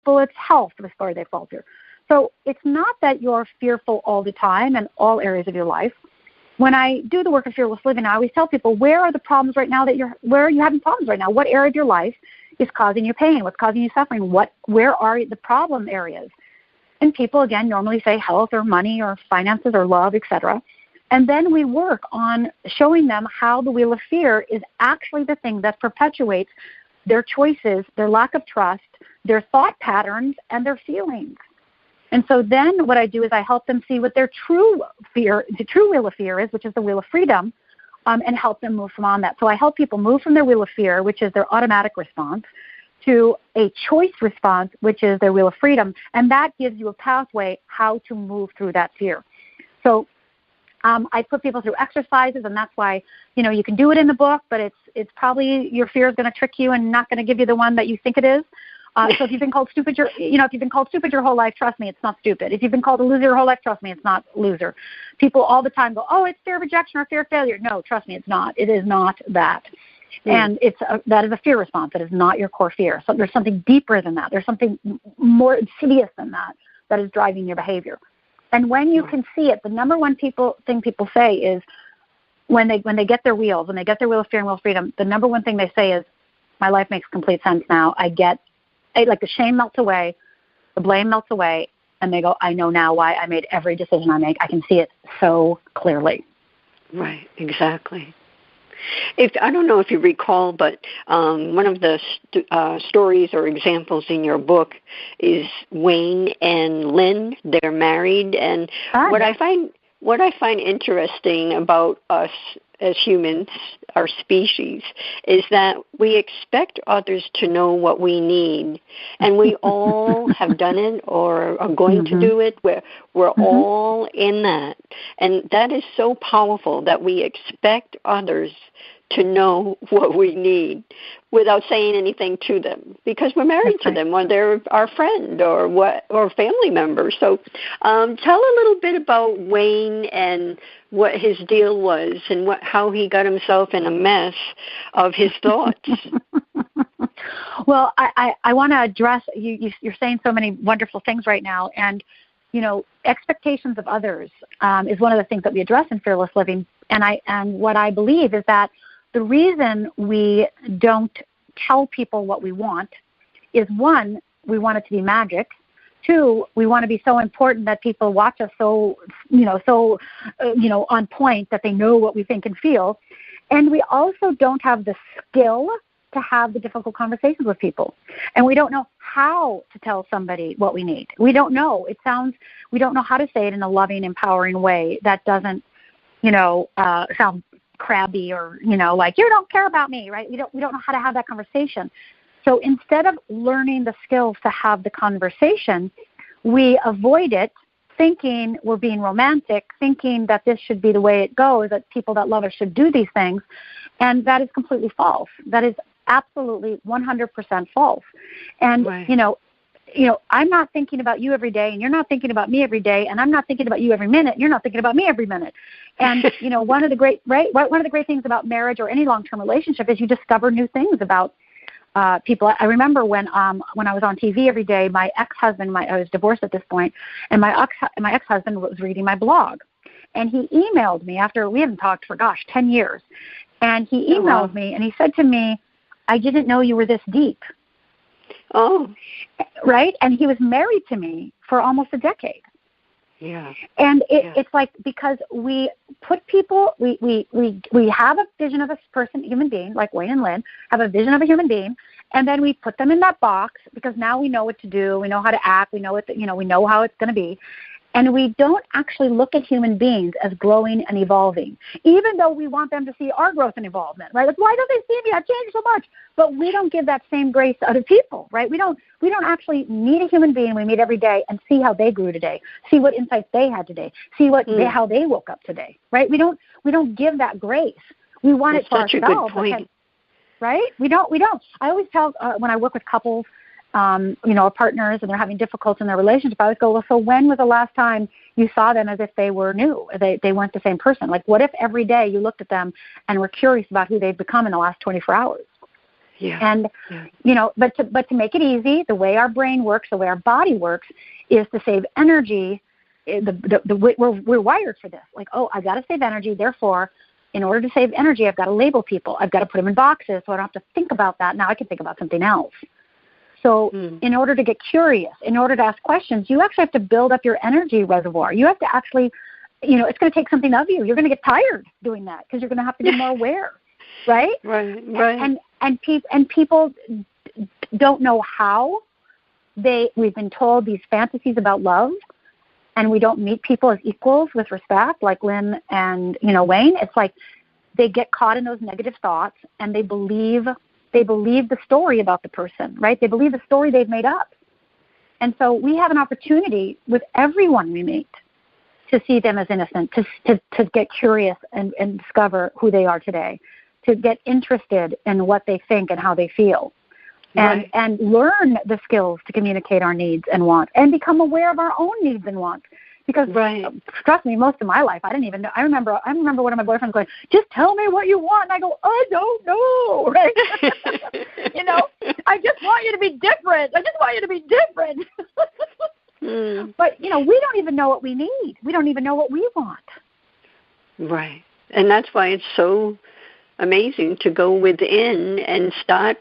people, it's health before they falter. So it's not that you're fearful all the time in all areas of your life. When I do the work of fearless living, I always tell people, where are the problems right now where are you having problems right now? What area of your life is causing you pain? What's causing you suffering? Where are the problem areas? And people, again, normally say health or money or finances or love, etc. And then we work on showing them how the wheel of fear is actually the thing that perpetuates their choices, their lack of trust, their thought patterns, and their feelings. And so then what I do is I help them see what their true fear, the true wheel of fear is, which is the wheel of freedom, and help them move from on that. So I help people move from their wheel of fear, which is their automatic response, to a choice response, which is their wheel of freedom. And that gives you a pathway how to move through that fear. So I put people through exercises, and that's why, you can do it in the book, but it's probably your fear is going to trick you and not going to give you the one that you think it is. So if you've been called stupid, if you've been called stupid your whole life, trust me, it's not stupid. If you've been called a loser your whole life, trust me, it's not loser. People all the time go, oh, it's fear of rejection or fear of failure. No, trust me, it's not. It is not that. And that is a fear response. That is not your core fear. So there's something deeper than that. There's something more insidious than that is driving your behavior. And when you can see it, the number one thing people say is when they get their wheels, when they get their wheel of fear and wheel of freedom, the number one thing they say is, my life makes complete sense now. Like the shame melts away, the blame melts away, and they go, I know now why I made every decision I make. I can see it so clearly. Right, exactly. I don't know if you recall, but one of the stories or examples in your book is Wayne and Lynn. They're married, and what I find interesting about us as humans, our species, is that we expect others to know what we need, and we all have done it or are going to do it. We're all in that, and that is so powerful that we expect others to know what we need without saying anything to them, because we're married to them, or they're our friend or family member. So tell a little bit about Wayne and what his deal was and how he got himself in a mess of his thoughts. Well, I want to address, you're saying so many wonderful things right now, and expectations of others is one of the things that we address in Fearless Living. And what I believe is that the reason we don't tell people what we want is, one, we want it to be magic. Two, we want to be so important that people watch us so on point that they know what we think and feel. And we also don't have the skill to have the difficult conversations with people. And we don't know how to tell somebody what we need. We don't know. We don't know how to say it in a loving, empowering way that doesn't, sound crabby or, like, you don't care about me, right? We don't know how to have that conversation. So instead of learning the skills to have the conversation, we avoid it, thinking we're being romantic, thinking that this should be the way it goes, that people that love us should do these things. And that is completely false. That is absolutely 100% false. And, I'm not thinking about you every day, and you're not thinking about me every day, and I'm not thinking about you every minute, and you're not thinking about me every minute. And, one of the great things about marriage or any long-term relationship is you discover new things about people. I remember when I was on TV every day, my ex-husband, I was divorced at this point, and my ex-husband was reading my blog. And he emailed me after we hadn't talked for, 10 years. And he emailed me, and he said to me, I didn't know you were this deep. Oh. Right? And he was married to me for almost a decade. Yeah. And it's like, because we put people, we have a vision of a person, human being, like Wayne and Lynn, have a vision of a human being, and then we put them in that box because now we know what to do, we know how to act, we know we know how it's going to be. And we don't actually look at human beings as growing and evolving, even though we want them to see our growth and evolvement, right? Like, why don't they see me? I've changed so much. But we don't give that same grace to other people, right? We don't actually meet a human being we meet every day and see how they grew today, see what insights they had today, see how they woke up today, right? We don't give that grace. We want it for ourselves. Such a good point. Right? We don't. I always tell when I work with couples, partners, and they're having difficulty in their relationship, I always go, well, so when was the last time you saw them as if they were new? They weren't the same person. Like, what if every day you looked at them and were curious about who they've become in the last 24 hours? Yeah. And, but to make it easy, the way our brain works, the way our body works, is to save energy. We're wired for this. Like, I got to save energy. Therefore, in order to save energy, I've got to label people. I've got to put them in boxes so I don't have to think about that. Now I can think about something else. So in order to get curious, in order to ask questions, you actually have to build up your energy reservoir. You have to actually, it's going to take something of you. You're going to get tired doing that because you're going to have to be more aware, right? Right. And people don't know how. We've been told these fantasies about love, and we don't meet people as equals with respect, like Lynn and Wayne. It's like they get caught in those negative thoughts, and they believe the story about the person, right? They believe the story they've made up. And so we have an opportunity with everyone we meet to see them as innocent, to get curious and discover who they are today, to get interested in what they think and how they feel, and learn the skills to communicate our needs and wants, and become aware of our own needs and wants. Because trust me, most of my life I didn't even know. I remember one of my boyfriends going, "Just tell me what you want," and I go, "I don't know," right? I just want you to be different. I just want you to be different. But we don't even know what we need. We don't even know what we want. Right, and that's why it's so amazing to go within and start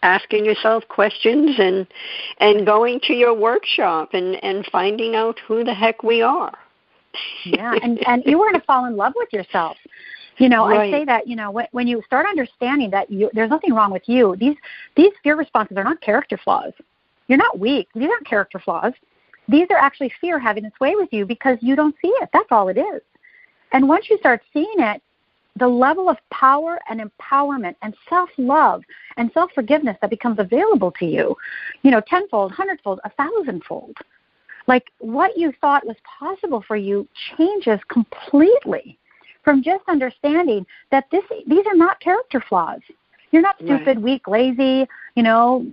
asking yourself questions and going to your workshop and finding out who the heck we are. Yeah, and you were going to fall in love with yourself. I say that, when you start understanding that there's nothing wrong with you, these fear responses are not character flaws. You're not weak. These aren't character flaws. These are actually fear having its way with you because you don't see it. That's all it is. And once you start seeing it, the level of power and empowerment and self-love and self-forgiveness that becomes available to you, tenfold, hundredfold, 1,000-fold. Like what you thought was possible for you changes completely from just understanding that these are not character flaws. You're not stupid, weak, lazy, behind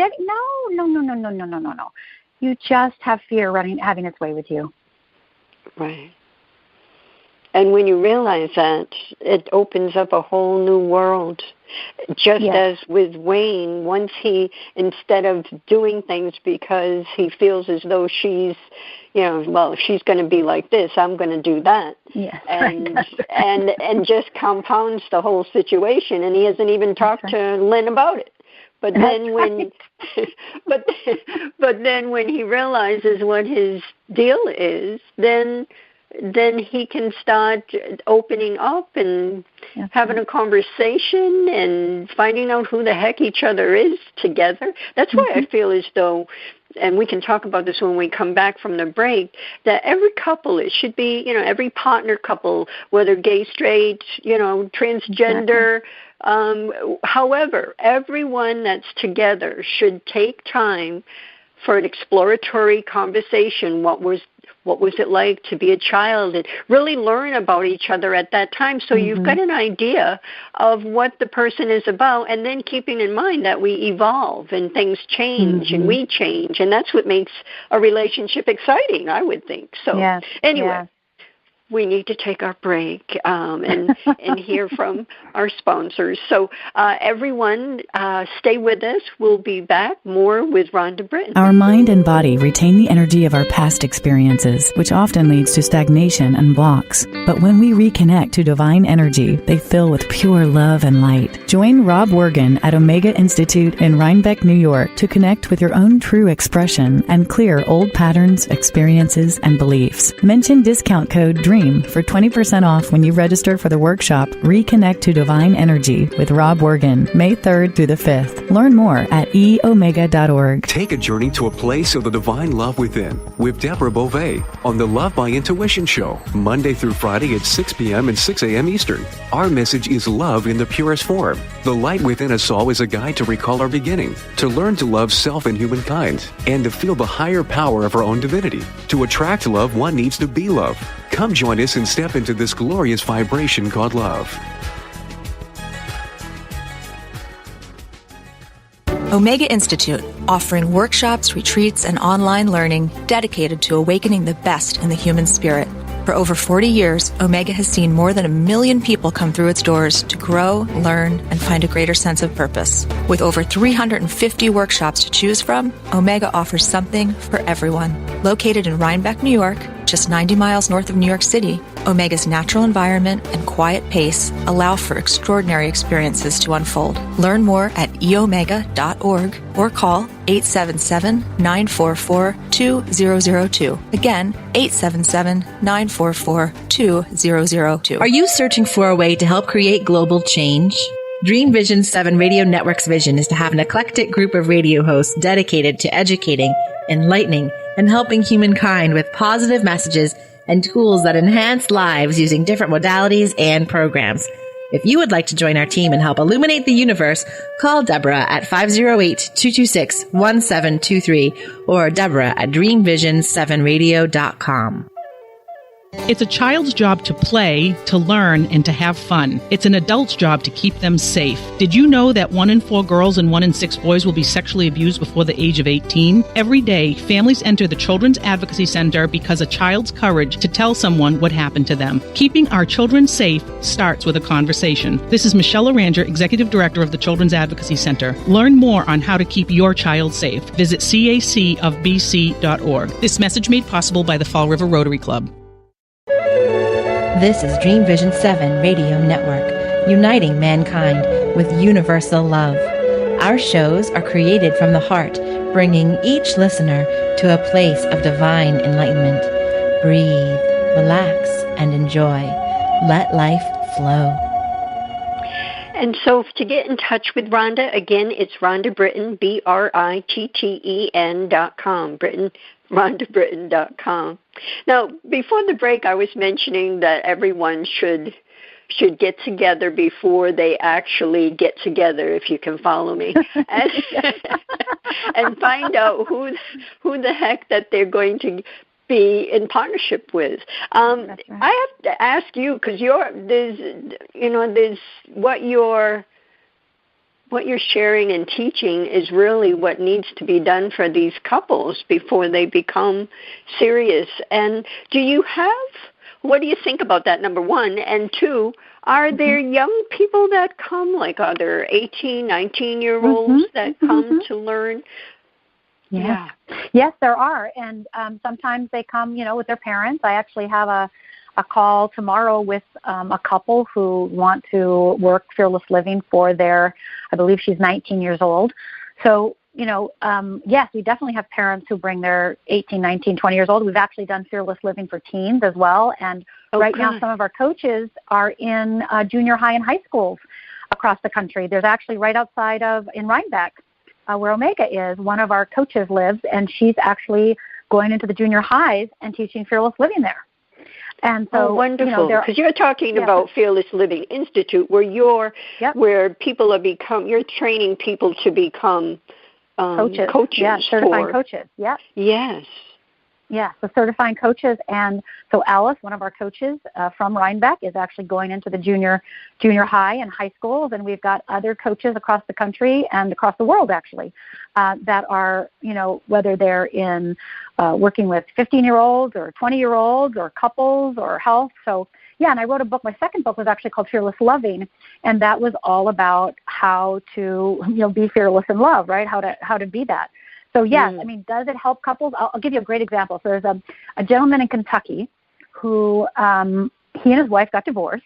it. No. You just have fear having its way with you. Right. And when you realize that, it opens up a whole new world. Just as with Wayne, once instead of doing things because he feels as though she's, if she's going to be like this, I'm going to do that. Yes, and just compounds the whole situation, and he hasn't even talked to Lynn about it. But then but then when he realizes what his deal is, then he can start opening up and having a conversation and finding out who the heck each other is together. That's why I feel as though, and we can talk about this when we come back from the break, that every couple, it should be, every partner couple, whether gay, straight, transgender, however, everyone that's together should take time for an exploratory conversation. What was it like to be a child, and really learn about each other at that time, so you've got an idea of what the person is about, and then keeping in mind that we evolve and things change and we change, and that's what makes a relationship exciting, I would think. So anyway, we need to take our break and hear from our sponsors. So everyone, stay with us. We'll be back more with Rhonda Britten. Our mind and body retain the energy of our past experiences, which often leads to stagnation and blocks. But when we reconnect to divine energy, they fill with pure love and light. Join Rob Wergen at Omega Institute in Rhinebeck, New York, to connect with your own true expression and clear old patterns, experiences, and beliefs. Mention discount code DREAM for 20% off when you register for the workshop Reconnect to Divine Energy with Rob Wergen, May 3rd through the 5th. Learn more at eomega.org. Take a journey to a place of the divine love within with Deborah Beauvais on the Love by Intuition Show, Monday through Friday at 6 p.m. and 6 a.m. Eastern. Our message is love in the purest form. The light within us all is a guide to recall our beginning, to learn to love self and humankind, and to feel the higher power of our own divinity. To attract love, one needs to be love. Come join us and step into this glorious vibration called love. Omega Institute, offering workshops, retreats, and online learning dedicated to awakening the best in the human spirit. For over 40 years, Omega has seen more than 1 million people come through its doors to grow, learn, and find a greater sense of purpose. With over 350 workshops to choose from, Omega offers something for everyone. Located in Rhinebeck, New York, just 90 miles north of New York City, Omega's natural environment and quiet pace allow for extraordinary experiences to unfold. Learn more at eomega.org or call 877-944-2002. Again, 877-944-2002. Are you searching for a way to help create global change? Dream Vision 7 Radio Network's vision is to have an eclectic group of radio hosts dedicated to educating, enlightening, and helping humankind with positive messages and tools that enhance lives using different modalities and programs. If you would like to join our team and help illuminate the universe, call Deborah at 508-226-1723 or Deborah at dreamvision7radio.com. It's a child's job to play, to learn, and to have fun. It's an adult's job to keep them safe. Did you know that 1 in 4 girls and 1 in 6 boys will be sexually abused before the age of 18? Every day, families enter the Children's Advocacy Center because a child's courage to tell someone what happened to them. Keeping our children safe starts with a conversation. This is Michelle Aranger, Executive Director of the Children's Advocacy Center. Learn more on how to keep your child safe. Visit cacofbc.org. This message made possible by the Fall River Rotary Club. This is Dream Vision 7 Radio Network, uniting mankind with universal love. Our shows are created from the heart, bringing each listener to a place of divine enlightenment. Breathe, relax, and enjoy. Let life flow. And so to get in touch with Rhonda, again, it's Rhonda Britten, BRITTEN.com, Britten, RhondaBritten.com. Now, before the break, I was mentioning that everyone should get together before they actually get together, if you can follow me, and find out who the heck that they're going to be in partnership with. Right. I have to ask you, because there's what you're sharing and teaching is really what needs to be done for these couples before they become serious. And what do you think about that, number one? And two, are there young people that come, like are there 18, 19-year-olds that come to learn? Yeah. Yes, there are. And sometimes they come, with their parents. I actually have a call tomorrow with a couple who want to work Fearless Living for I believe she's 19 years old. So, yes, we definitely have parents who bring their 18, 19, 20 years old. We've actually done Fearless Living for teens as well. And right now some of our coaches are in junior high and high schools across the country. There's actually right outside in Rhinebeck, where Omega is, one of our coaches lives, and she's actually going into the junior highs and teaching Fearless Living there. And so, wonderful, because you're talking about Fearless Living Institute, where where people you're training people to become coaches. Certifying coaches. Yes. Yeah, so certifying coaches. And so Alice, one of our coaches from Rhinebeck, is actually going into the junior high and high schools, and we've got other coaches across the country and across the world, actually, that are, whether they're in working with 15-year-olds or 20-year-olds or couples or health. So, yeah, and I wrote a book. My second book was actually called Fearless Loving, and that was all about how to, be fearless in love, right, how to be that. So, yes, I mean, does it help couples? I'll give you a great example. So there's a gentleman in Kentucky who he and his wife got divorced.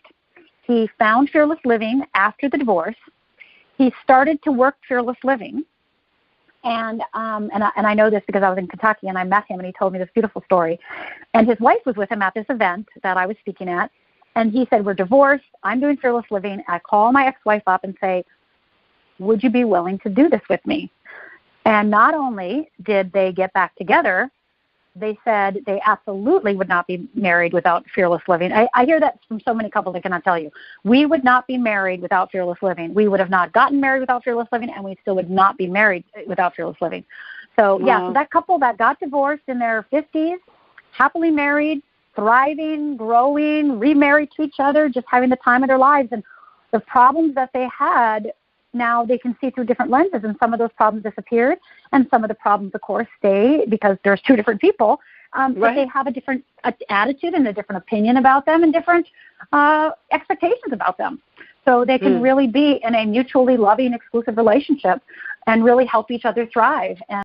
He found Fearless Living after the divorce. He started to work Fearless Living. And I know this because I was in Kentucky and I met him and he told me this beautiful story. And his wife was with him at this event that I was speaking at. And he said, we're divorced. I'm doing Fearless Living. I call my ex-wife up and say, would you be willing to do this with me? And not only did they get back together, they said they absolutely would not be married without Fearless Living. I hear that from so many couples, I cannot tell you. We would not be married without Fearless Living. We would have not gotten married without Fearless Living, and we still would not be married without Fearless Living. So, so that couple that got divorced in their 50s, happily married, thriving, growing, remarried to each other, just having the time of their lives. And the problems that they had, now they can see through different lenses, and some of those problems disappeared, and some of the problems, of course, stay because there's two different people, but they have a different attitude and a different opinion about them and different expectations about them. So they can really be in a mutually loving, exclusive relationship and really help each other thrive. And